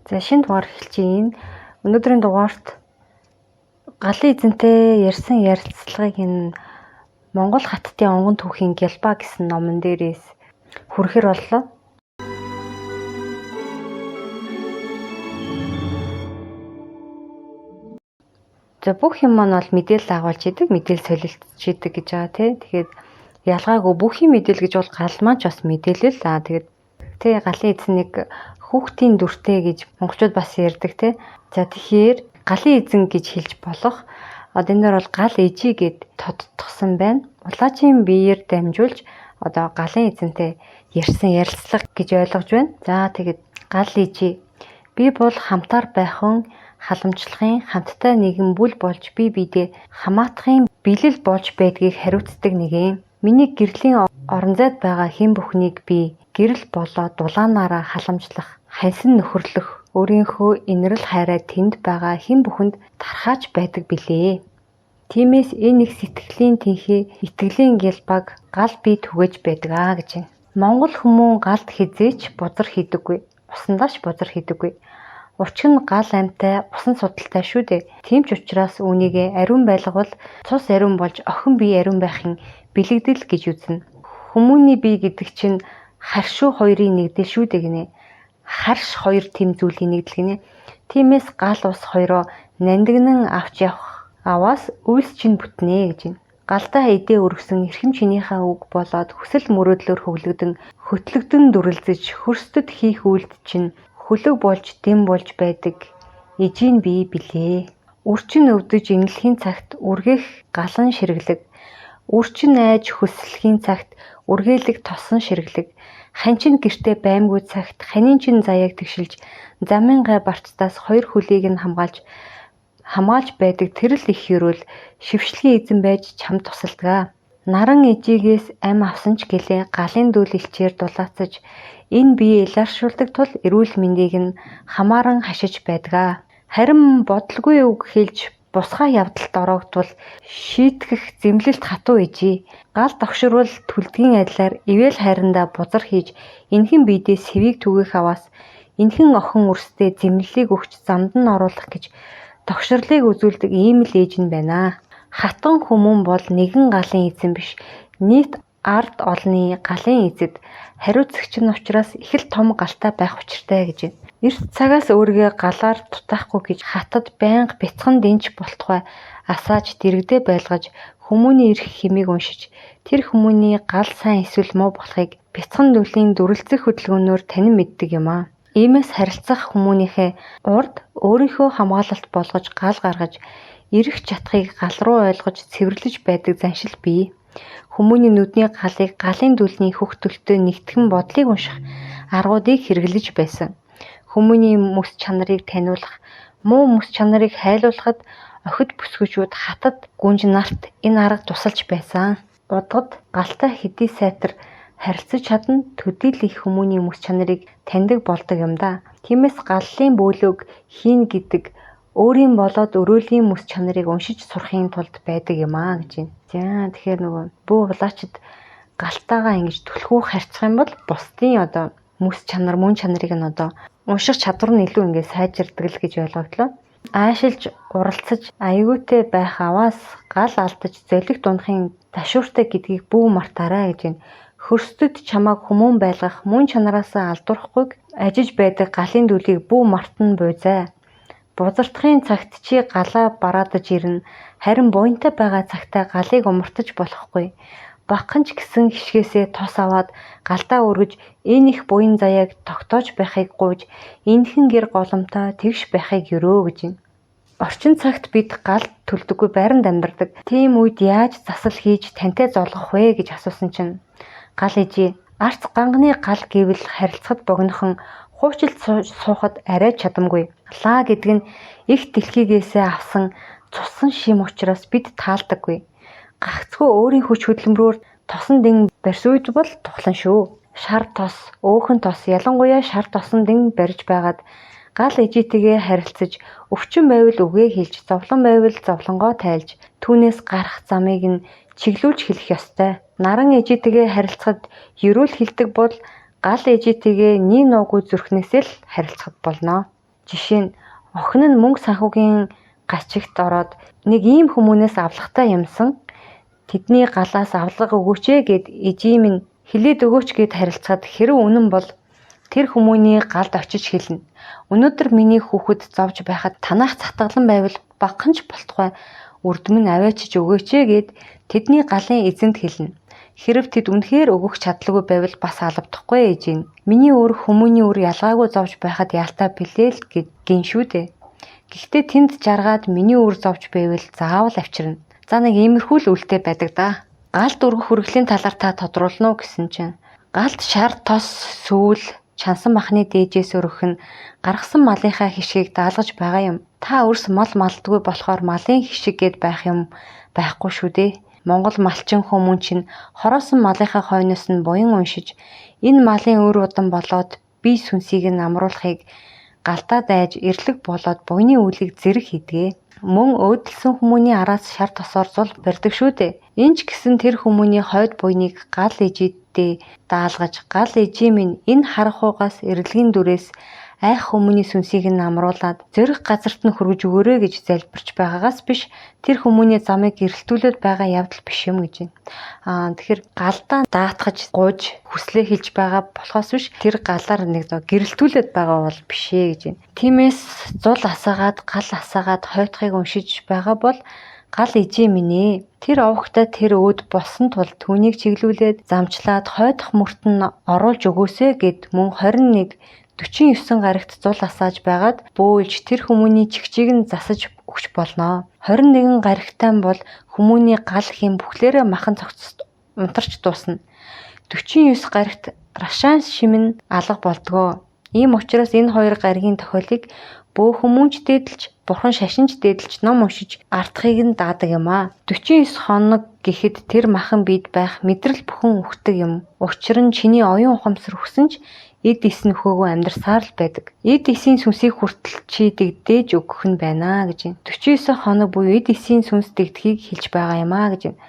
За шинэ дугаар эхэлчихье. Өнөөдрийн дугаарт галын эзэнтэй ярьсан ярилцлагыг энэ Монгол хаттын онгон түүхийн Гялбаа гэсэн номон дээрээс хүрэхэр боллоо. За бүх юм маань бол мэдээлэл агуулж идэг, мэдээлэл солилцож идэг гэж байгаа тий. Тэгэхээр ялгаагүй бүхий мэдээлэл гэж бол гал маань ч бас мэдээлэл. Тэгээд тий галын эзэн нэг хүүхдийн дүртэй гэж монголчууд бас ярьдаг тий. За тэгэхээр галын эзэн гэж хэлж болох одоо энэ дөр бол гал ээжий гэд тодтгсон байна. Улаачийн биеэр дамжуулж одоо галын эзэнтэй ярьсан ярилцлага гэж ойлгож байна. За тэгээд гал ээжий би бол хамтаар байхын халамжлахын хамттай нэгэн бүл болж бие биедээ хамаатахын бэлэл болж байдгийг хариуцдаг нэгэн. Миний гэрлийн орон зайд байгаа хэн бүхнийг би гэрэл болоо дулаанаараа халамжлах, ханьсан нөхөрлөх, өөрийнхөө инэрл хайраа тэнд байгаа хэн бүхэнд тархааж байдаг билээ. Тиймээс энэ их сэтгэлийн тэнхээ итгэлийн Гялбааг гал бие түгэж байдаг гэж байна. Монгол хүмүүн галд хизээч бузар хийдэггүй, усандаач бузар хийдэггүй. Учир нь гал амьтай, усан судалтай шүү дээ. Тийм ч учраас үүнийг ариун байлгавал цус ариун болж охин бие ариун байхын бэлэгдэл гэж үзнэ. Хүмүүний бие гэдэг чинь харшуу хоёрын нэгдэл шүү дээ гинэ. Харш хоёр тэм зүйлийн нэгдэл гинэ. Тиймээс гал ус хоёроо нандинан авч явах аваас үйлс чинь бүтнэ гэж байна. Галдаа эдээ өргсөн эрхэм чинийхээ үг болоод хүсэл мөрөөдлөөр хөглөгдөн хөтлөгдөн дүрлзэж хөрсдөд хийх үйлд чинь хөлөг болж дэм болж байдаг эжийн бие билээ. Үрчин өвдөж инэлхийн цагт үргэх галан ширгэлэг. Үрчин айж хөслөхийн цагт үргэлэг тосон ширгэлэг. Ханчин гэртээ баймгүй цагт ханийн чин заяаг тэгшилж замын гай барцтаас хоёр хөлийг нь хамгаалж байдаг тэрл их хөрөөл шившлэгийн эзэн байж чамд тусалдаг. Наран ижигээс ам авсан ч гэлээ галын дүүл илчээр дулаацаж энэ бие илэршүүлдэг тул эрүүл мэндийг нь хамааран хашиж байдаг. Харин бодлгүй үг хэлж бусгай явдалд ороогдвол шийтгэх зэмлэлт хатуу ижий. Гал тогшрвол түлдгийн адилаар ивэл хайрандаа бузар хийж энхэн биедээ сэвийг түгэх аваас энхэн охин өрсдөө зэмлэлийг өгч замд нь оруулах гэж тогшрлыг үзүүлдэг ийм л ээж нь байна. Хатан хүмүүн бол нэгэн галын эзэн биш. Нийт ард олны галын эзэд хариуцагч нь учраас их л том галтай байх учиртай гэж байна. Эрт цагаас өөрийгөө галаар дутаахгүй гэж хатад байнга бяцхан дэнч болтугай асааж дэрэгдээ байлгаж хүмүүний эрх хэмийг уншиж тэр хүмүүний гал сайн эсвэл муу болохыг бяцхан дүлийн дүрлцэх хөдөлгөөнөөр танин мэддэг юм аа. Иймээс харилцах хүмүүнийхээ урд өөрийнхөө хамгаалалт болгож гал гаргаж эрх чатхыг гал руу ойлгож цэвэрлэж байдаг заншил бий. Хүмүүний нүдний галыг галын дүлний хөхтөлтөд нэгтгэн бодлыг унших аргуудыг хэрэглэж байсан. Хүмүүний мэс чанарыг таниулах, муу мэс чанарыг хайлуулахад охид бүсгүүчүүд хатад гүнж нарт энэ арга тусалж байсан. Удгад галтай хэдий сайтар харилцаж чадна төдийл их хүмүүний мэс чанарыг таньдаг болдог юм да. Тиймээс галлын бөөлөг хийн гэдэг өөрийн болоод өрөөлийн мэс чанарыг уншиж сурахын тулд байдаг юм аа гэж байна. За тэгэхээр нөгөө бүү улаачид галтайгаа ингэж түлхүү харьцах юм бол бусдын одоо мэс чанар, мөн чанарыг нь одоо унших чадвар нь илүү ингэ сайжирдаг л гэж ойлгогдлоо. Аашилж уралцаж аюутай байх аваас гал алдаж золиг дундахын ташууртай гэдгийг бүү мартаарай гэж байна. Хөрсдөд чамааг хүмүүн байлгах мөн чанараасаа алдуурахгүйг ажиж байдаг галын дүлийг бүү мартан буйзаа. Бузартахын цагт чи галаа бараадаж ирнэ. Харин буянтай байгаа цагтаа галыг умартаж болохгүй. Багхан ч гэсэн хишгээсээ тос аваад галдаа өргөж энэ их буян заяаг тогтоож байхыг гуйж энхэн гэр голомтой тэгш байхыг өрөө гэж байна. Орчин цагт бид галд төлдөггүй байранд амьдардаг. Тийм үед яаж засал хийж тантай золгох вэ гэж асуусан чинь гал ээжээ арц ганганы гал гэвэл харилцахад богинохон хуучлд суухад арай чадамгүй. Лаа гэдэг нь их дэлхийгээсээ авсан цусан шим учраас бид таалдаггүй. Гагцгүй өөрийн хүч хөдөлмөрөөр тосон дэн барьс үед бол тухлан шүү. Шар тос, өөхөн тос ялангуяа шар тосон дэн барьж байгаад гал ээжийтэйгээ харилцаж өвчин байвал үгээ хэлж, зовлон байвал зовлонгоо тайлж, түүнээс гарах замыг нь чиглүүлж хэлэх ёстой. Наран ээжийтэйгээ харилцахад ерөөл хэлдэг бол гал ээжийтэйгээ нэг нуугүй зүрхнээсээ л харилцах болно. Жишээ нь охин нь мөнгө санхүүгийн гачигт ороод нэг ийм хүмүүнээс авлагатай юмсан тэдний галаас авлага өгөөч гэд эжийн минь хилээд өгөөч гэд харилцаад хэрэв үнэн бол тэр хүмүүний галд очиж хэлнэ. Өнөөдөр миний хүүхэд зовж байхад танах цатгалан байвал багхан ч болтугай үрдмэн аваачиж өгөөч гэд тэдний галын эзэнд хэлнэ. Хэрэв тэд үнэхээр өгөх чадлагүй байвал бас алавдахгүй ээжийн. Миний өр хүмүүний өр ялгаагүй зовж байхад яалтаа билээ л гин шүү дээ. Гэхдээ тэнд жаргаад миний өр зовж байвал заавал авчирна. За нэг иймэрхүү л үлдээ байдаг да. Галд өргөх хүргэлийн талаар та тодруулна уу гэсэн чинь. Галд шар тос сүүл чансан махны дээжээс өргөх нь гаргасан малынхаа хишгийг даалгаж байгаа юм. Та өрс мал малдгүй болохоор малын хишиг гээд байх юм байхгүй шүү дээ. Монгол малчин хүмүүс чинь хороосон малынхаа хойноос нь буян уншиж энэ малын өр удан болоод бие сүнсийг нь амруулахыг галтаа дайж эрлэг болоод буйны үлийг зэрэг хийдгээ. Мөн өөдөлсөн хүмүүний араас шар тосоор зул барьдаг шүү дээ. Энд ч гэсэн тэр хүмүүний хойд буйныг гал ижиддээ даалгаж гал ижи минь энэ харахуугаас эрлэгийн дүрээс айх хүмүүний сүнсийг нь амруулад зэрэг газарт нь хөргөж өгөөрэй гэж залбирч байгаагаас биш тэр хүмүүний замыг гэрэлтүүлээд байгаа явдал биш юм гэж байна. Тэгэхээр галдаа даатгаж гуйж хүслээ хэлж байгаа болохоос биш тэр галаар нэг гэрэлтүүлээд байгаа бол биш ээ гэж байна. Тиймээс зул асаагаад гал асаагаад хойтхыг уншиж байгаа бол гал ижи минь ээ. Тэр овогтой тэр өөд болсон тул түүнийг чиглүүлээд замчлаад хойтох мөрт нь оруулж өгөөсэй гэд мөн 49 гарагт зул асааж байгаад бөөлж тэр хүмүүний чигчийг нь засаж өгч болно. 21 гарагтай бол хүмүүний гал хэм бүхлээрээ махан цогцост унтарч дуусна. 49 гарагт рашаан шимэн алга болдгоо. Ийм учраас энэ хоёр гаригийн тохиолыг бөө хүмүүнч дээдэлж бурхан шашинч дээдэлж ном уншиж артхыг нь даадаг юм аа. 49 хоног гэхэд тэр махан бид байх мэдрэл бүхэн үхдэг юм. Учир нь чиний оюун ухамсар хүсэн ч эд ис нөхөөгөө амьдрсаар л байдаг. Эд эсийн сүнсийг хүртэл чи дэгдээж өгөх нь байна гэж байна. 49 хоног буюу эд эсийн сүнс дэгдэхийг хэлж байгаа юм аа гэж байна.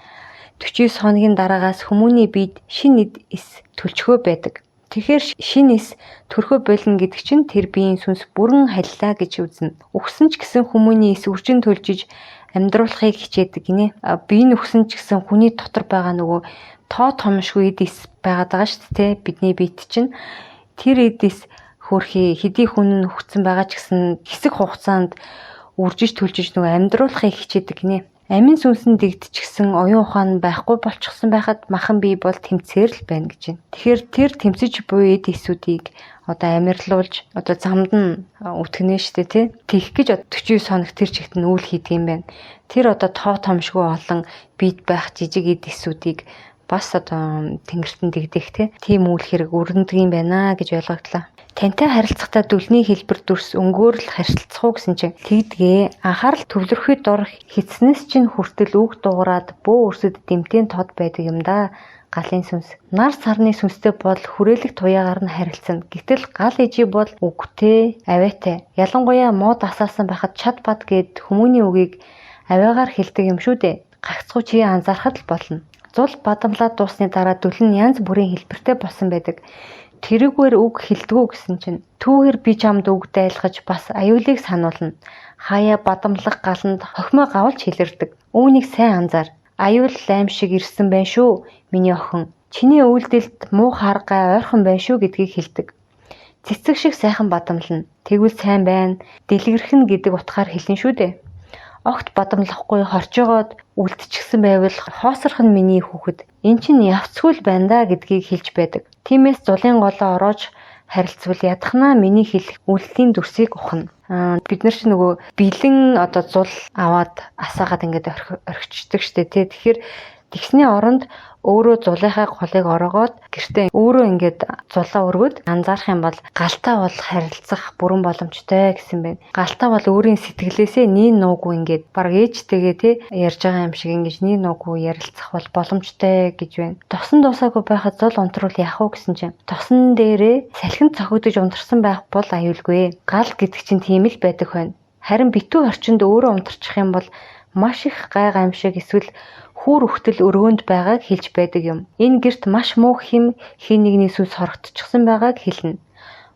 49 хоногийн дараагаас хүмүүний биед шинэ эд ис төлчгөө байдаг. Тэгэхээр шинэ ис төрхөө болно гэдэг чинь тэр биеийн сүнс бүрэн халилаа гэж үзнэ. Үхсэн ч гэсэн хүмүүний ис үржин төлжиж амьдруулахыг хичээдэг гинэ. Бие нь үхсэн ч гэсэн хүний дотор байгаа нөгөө тоо томшгүй эд ис байгаад байгаа шүү дээ. Бидний биед чинь тэр эдис хөрхи хэдий хүн нь хөгцсөн байгаа ч гэсэн хэсэг хугацаанд үржиж төлжиж нөгөө амьдруулахыг хичээдэг гинэ. Амин сүнсэн дэгдчихсэн оюун ухаан байхгүй болчихсон байхад махан бие бол тэмцээр л байна гэж байна. Тэгэхээр тэр тэмцэж буй эд эсүүдийг одоо амьрлуулж одоо замд нь үтгэнэ штэ тий. Тэгэх гэж 49 хоног тэр чигт нь үйл хийдэг юм байна. Тэр одоо тоо томшгүй олон бид байх жижиг эд эсүүдийг бас одоо тэнгэртэн дэгдэх тийм үйл хэрэг өрнөдөг юм байна гэж ойлгогдлоо. Тантай харилцахдаа дүлний хэлбэр дүрс өнгөөр л харилцах уу гэсэн чинь тэгдгээ анхаарал төвлөрөхөд дор хэцснээс чинь хүртэл үг дуурайд бөө өрсөд дэмтэн тод байдаг юм да. Галын сүнс нар сарны сүнстэй бол хүрээлэг туяагаар нь харилцана. Гэтэл гал ижи бол үгтэй, авиатай. Ялангуяа мод асаасан байхад чад бад гэд хүмүүний үгийг авиагаар хэлдэг юм шүү дээ. Гагцхуу чи анзаарахад л болно. Зул бадамлаад дуусны дараа дүл нь янз бүрийн хэлбэртэй болсон байдаг. Тэрүүгээр үг хэлдэггүй гэсэн чинь түүгээр би чамд үг дайлгаж бас аюулыг сануулна. Хаяа бадамлах галанд хохимоо гавлж хэлэрдэг. Үүнийг сайн анзаар. Аюул лайм шиг ирсэн байна шүү. Миний охин. Чиний үйлдэлд муу харгай ойрхон байна шүү гэдгийг хэлдэг. Цэцэг шиг сайхан бадамлна. Тэгвэл сайн байна. Дэлгэрхэн гэдэг утгаар хэлнэ шүү дээ. Огт бадамлахгүй хорчоогоод үлдчихсэн байвал хоосрох нь миний хүүхэд. Эн чинь явцгүй л байна да гэдгийг хэлж байдаг. Тиймээс зулын голоо ороож харилцвал ядахнаа миний хэлэх үлдэлийн дүрсийг ухна. Бид нар ч нөгөө бэлэн одоо зул аваад асаагаад ингээд орхичдаг штэ тий. Тэгэхээр тэгсний оронд өөрөө зулынхаа голыг ороогоод гэртээ өөрөө ингээд зулаа өргөд анзаарах юм бол галтаа бол харилцах бүрэн боломжтой гэсэн байна. Галтаа бол өөрийн сэтгэлээсээ нийн нуугүй ингээд баг ээжтэйгээ тий ярьж байгаа юм шиг ингэж нийн нуугүй ярилцах бол боломжтой гэж байна. Тосон дуусаагүй байхад зул унтруул яах вэ гэсэн чинь тосон дээрээ салхинд цохигдож унтарсан байх бол аюулгүй. Гал гэдэг чинь тийм л байдаг байна. Харин битүү орчинд өөрөө унтарчих юм бол маш их гай гамшиг эсвэл хүүр өгтөл өрөөнд байгааг хэлж байдаг юм. Энэ герт маш муу хин нэгний сүнс хорогдчихсон байгааг хэлнэ.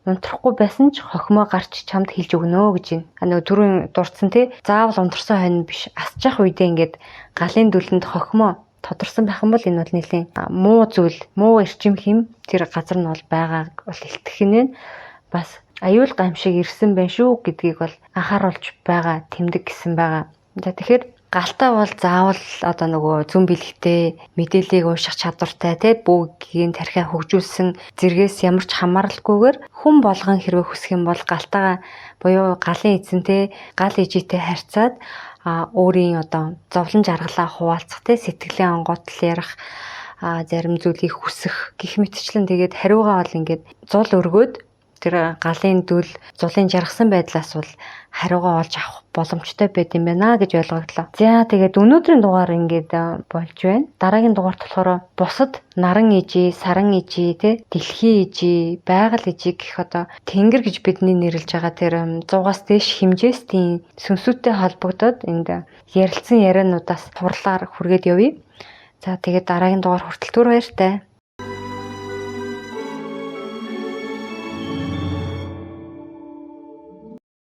унтрахгүй байсан ч хохимоо гарч чамд хэлж өгнө гэж байна. Нөгөө түрүүн дурдсан тий заавал унтарсан хойно биш асчих үедээ ингээд галын дүлэнд хохимоо тодорсон байх юм бол энэ бол нэлийн муу зүйл, муу эрчим хэм тэр газар нь бол байгааг бол илтгэх нь бас аюул гамшиг ирсэн байх шүү гэдгийг бол анхааруулж байгаа, тэмдэг гэсэн байгаа. За тэгэхээр галтаа бол заавал одоо нөгөө зүүн бэлэгтэй мэдээллийг ууших чадвартай тий бүггийн тархиа хөгжүүлсэн зэргээс ямар ч хамааралгүйгээр хүн болгон хэрвээ хүсэх юм бол галтаа буюу галын эзэнтэй гал ижитэй харьцаад өөрийн одоо зовлон жаргалаа хуваалцах тий сэтгэлийн онготл ярих зарим зүйлийг хүсэх гих мэтчлэн тэгээд хариугаа бол ингээд зул өргөөд тэр галын дүл зулын жаргасан байдлаас бол хариугаа олж авах боломжтой байд юм байна гэж ойлгогдлоо. За тэгээд өнөөдрийн дугаар ингээд болж байна. Дараагийн дугаарт болохоор бусад наран ижи, саран ижи, тэ дэлхийн ижи, байгаль ижи гэх одоо тэнгэр гэж бидний нэрлэж байгаа тэр 100-аас дээш хэмжээстийн сүнсүүдтэй холбогдоод энд ярилцсан яриануудаас турлаар хүргээд явъя. За тэгээд дараагийн дугаар хүртэл түр баяртай.